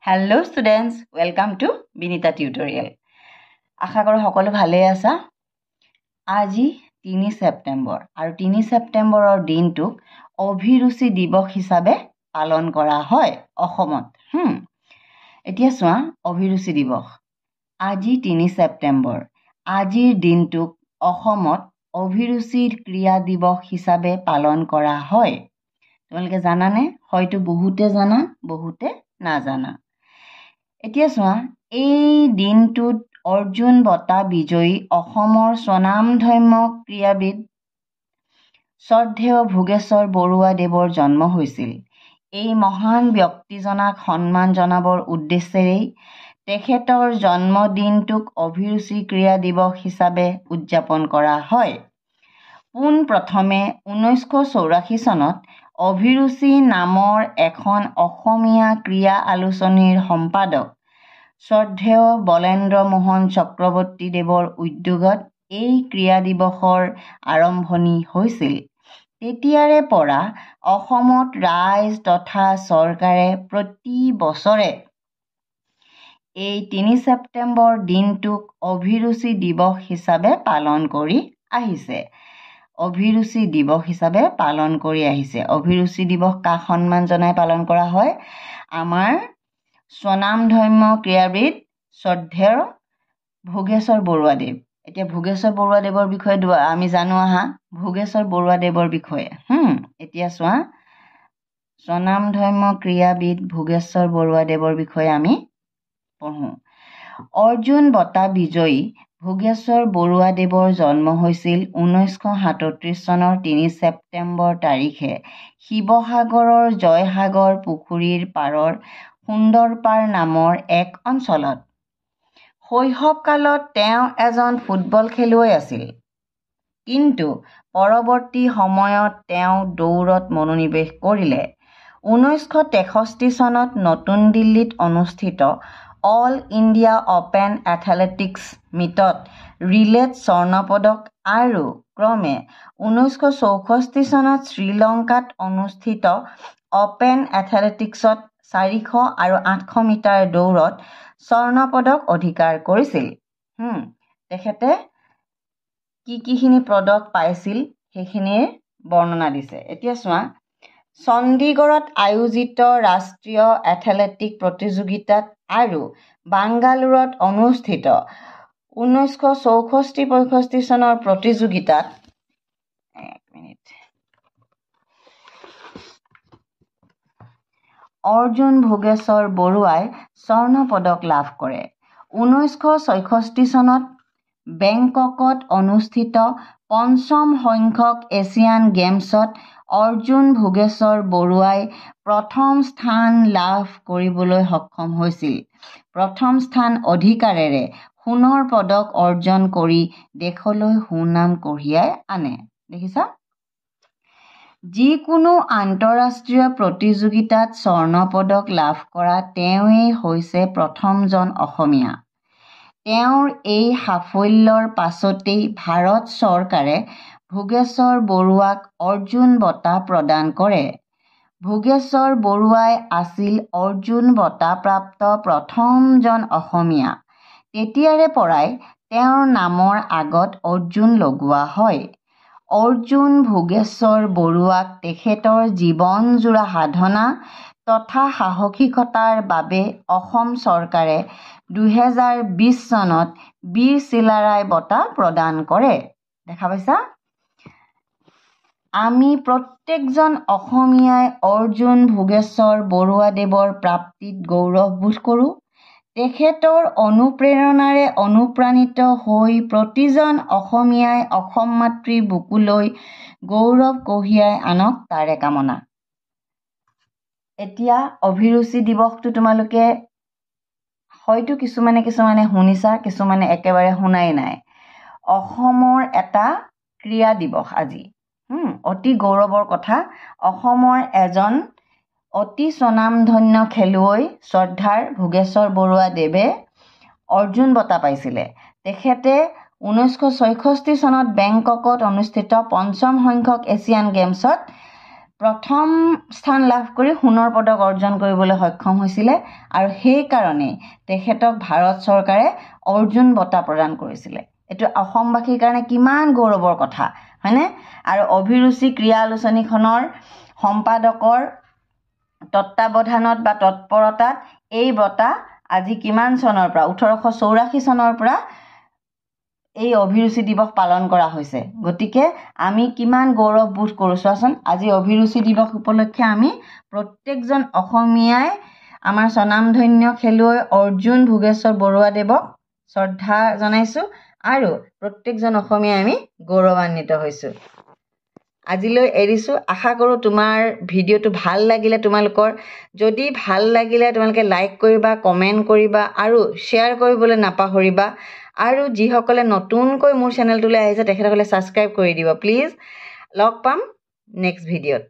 Hello students, welcome to Binita Tutorial. আশা কৰো সকলো ভালে আছা। আজি 3 সেপ্টেম্বৰ আৰু 3 সেপ্টেম্বৰৰ দিনটোক অভিৰুচি দিৱস হিচাপে পালন কৰা হয় অসমত। এতিয়া চোৱা অভিৰুচি দিৱস। আজি 3 সেপ্টেম্বৰ। আজিৰ দিনটোক অসমত অভিৰুচি ক্ৰিয়া দিৱস হিচাপে পালন কৰা হয়। তোমালোকে জানানে? হয়তো বহুতে জানা, বহুতে নাজানা। এতিয়া চোৱা এই দিনটোত অৰ্জুন বঁটা বিজয়ী অসমৰ স্বনামধন্য ক্ৰীড়াবিদ শ্ৰদ্ধেয় ভোগেশ্বৰ বৰুৱা দেৱৰ জন্ম হৈছিল। এই মহান ব্যক্তিজনাক সন্মান জনাবৰ উদ্দেশ্যেৰেই তেখেতৰ জন্মদিনটোক অভিৰুচি ক্ৰীড়া দিৱস হিচাপে উদযাপন কৰা হয়। পোনপ্ৰথমে 1984 চনত অভিৰুচি নামৰ এখন অসমীয়া ক্ৰীড়া আলোচনীৰ সম্পাদক শ্ৰদ্ধেয় বলেন্দ্ৰ মোহন চক্ৰৱৰ্তী দেৱৰ উদ্যোগত এই ক্ৰীড়া দিৱসৰ আৰম্ভণি হৈছিল। তেতিয়াৰে পৰা অসমত ৰাইজ তথা চৰকাৰে প্ৰতি বছৰে এই 3 সেপ্টেম্বৰ দিনটোক অভিৰুচি দিৱস হিচাপে পালন কৰি আহিছে। অভিৰুচি দিৱস হিচাপে পালন কৰি আহিছে। অভিৰুচি দিৱস কাক সন্মান জনাই পালন কৰা হয়? আমাৰ স্বনামধন্য ক্ৰীড়াবিদ শ্ৰদ্ধেয় ভোগেশ্বৰ বৰুৱা দেৱ। এতিয়া ভোগেশ্বৰ বৰুৱা দেৱৰ বিষয়ে আমি জানো আহা। ভোগেশ্বৰ বৰুৱা দেৱৰ বিষয়ে এতিয়া চোৱা স্বনামধন্য ক্ৰীড়াবিদ ভোগেশ্বৰ বৰুৱা দেৱৰ বিষয়ে আমি পঢ়ো। অৰ্জুন বঁটা বিজয়ী ভোগেশ্বৰ বৰুৱা দেৱৰ জন্ম হৈছিল 1937 চনৰ 3 সেপ্টেম্বৰ তাৰিখে শিৱসাগৰৰ জয়সাগৰ পুখুৰীৰ পাৰৰ সুন্দৰপাৰ নামৰ এক অঞ্চলত। শৈশৱকালত তেওঁ এজন ফুটবল খেলুৱৈ আছিল, কিন্তু পৰৱৰ্তী সময়ত তেওঁ দৌৰত মনোনিৱেশ কৰিলে। 1963 চনত নতুন দিল্লীত অনুষ্ঠিত অল ইণ্ডিয়া অপেন এথলেটিক্স মিটত ৰিলেত স্বৰ্ণ পদক আৰু ক্ৰমে 1964 চনত শ্ৰীলংকাত অনুষ্ঠিত অপেন এথলেটিক্সত 400 আৰু 800 মিটাৰ দৌৰত স্বৰ্ণ পদক অধিকাৰ কৰিছিল। তেখেতে কিখিনি পদক পাইছিল সেইখিনিৰ বৰ্ণনা দিছে। এতিয়া চোৱা চণ্ডীগড়ত আয়োজিত ৰাষ্ট্ৰীয় এথলেটিক প্ৰতিযোগিতাত আৰু বাংগালোৰত অনুষ্ঠিত 1964-65 চনৰ প্ৰতিযোগিতাত অৰ্জুন ভোগেশ্বৰ বৰুৱাই স্বৰ্ণ পদক লাভ কৰে। 1966 চনত বেংককত অনুষ্ঠিত 5ম সংখ্যক এছিয়ান গেমছত অৰ্জুন ভোগেশ্বৰ বৰুৱাই প্ৰথম স্থান লাভ কৰিবলৈ সক্ষম হৈছিল। প্ৰথম স্থান অধিকাৰেৰে সোণৰ পদক অৰ্জন কৰি দেশলৈ সুনাম কঢ়িয়াই আনে। দেখিছা? যিকোনো আন্তঃৰাষ্ট্ৰীয় প্ৰতিযোগিতাত স্বৰ্ণ পদক লাভ কৰা তেওঁৱেই হৈছে প্ৰথমজন অসমীয়া। তেওঁৰ এই সাফল্যৰ পাছতেই ভাৰত চৰকাৰে ভোগেশ্বৰ বৰুৱাক অৰ্জুন বঁটা প্ৰদান কৰে। ভোগেশ্বৰ বৰুৱাই আছিল অৰ্জুন বঁটাপ্ৰাপ্ত প্ৰথমজন অসমীয়া। তেতিয়াৰে পৰাই তেওঁৰ নামৰ আগত অৰ্জুন লগোৱা হয়। অৰ্জুন ভোগেশ্বৰ বৰুৱাক তেখেতৰ জীৱনজোৰা সাধনা তথা সাহসিকতাৰ বাবে অসম চৰকাৰে 2020 চনত বীৰ চিলাৰায় বঁটা প্ৰদান কৰে। দেখা পাইছা? আমি প্ৰত্যেকজন অসমীয়াই অৰ্জুন ভোগেশ্বৰ বৰুৱা দেৱৰ প্ৰাপ্তিত গৌৰৱবোধ কৰোঁ। তেখেতৰ অনুপ্ৰেৰণাৰে অনুপ্ৰাণিত হৈ প্ৰতিজন অসমীয়াই অসম মাতৃৰ বুকুলৈ গৌৰৱ কঢ়িয়াই আনক তাৰে কামনা। এতিয়া অভিৰুচি দিৱসটো তোমালোকে হয়তো কিছুমানে শুনিছা, কিছুমানে একেবাৰে শুনাই নাই। অসমৰ এটা ক্ৰীড়া দিৱস আজি। অতি গৌৰৱৰ কথা। অসমৰ এজন অতি স্বনামধন্য খেলুৱৈ শ্ৰদ্ধাৰ ভোগেশ্বৰ বৰুৱা দেৱে অৰ্জুন বঁটা পাইছিলে। তেখেতে 1966 চনত বেংককত অনুষ্ঠিত 5ম সংখ্যক এছিয়ান গেমছত প্ৰথম স্থান লাভ কৰি সোণৰ পদক অৰ্জন কৰিবলৈ সক্ষম হৈছিলে আৰু সেইকাৰণে তেখেতক ভাৰত চৰকাৰে অৰ্জুন বঁটা প্ৰদান কৰিছিলে। এইটো অসমবাসীৰ কাৰণে কিমান গৌৰৱৰ কথা হয়নে? আৰু অভিৰুচি ক্ৰীড়া আলোচনীখনৰ সম্পাদকৰ তত্ত্বাৱধানত বা তৎপৰতাত এই বঁটা আজি কিমান চনৰ পৰা 1884 চনৰ পৰা এই অভিৰুচি দিৱস পালন কৰা হৈছে। গতিকে আমি কিমান গৌৰৱ বোধ কৰোঁ চোৱাচোন। আজি অভিৰুচি দিৱস উপলক্ষে আমি প্ৰত্যেকজন অসমীয়াই আমাৰ স্বনামধন্য খেলুৱৈ অৰ্জুন ভোগেশ্বৰ বৰুৱাদেৱক শ্ৰদ্ধা জনাইছোঁ আৰু প্ৰত্যেকজন অসমীয়াই আমি গৌৰৱান্বিত হৈছোঁ। আজিলৈ এৰিছোঁ। আশা কৰোঁ তোমাৰ ভিডিঅ'টো ভাল লাগিলে তোমালোকৰ। যদি ভাল লাগিলে তোমালোকে লাইক কৰিবা, কমেণ্ট কৰিবা আৰু শ্বেয়াৰ কৰিবলৈ নাপাহৰিবা। আৰু যিসকলে নতুনকৈ মোৰ চেনেলটোলৈ আহিছে তেখেতসকলে ছাবস্ক্ৰাইব কৰি দিব প্লিজ। লগ পাম নেক্সট ভিডিঅ'ত।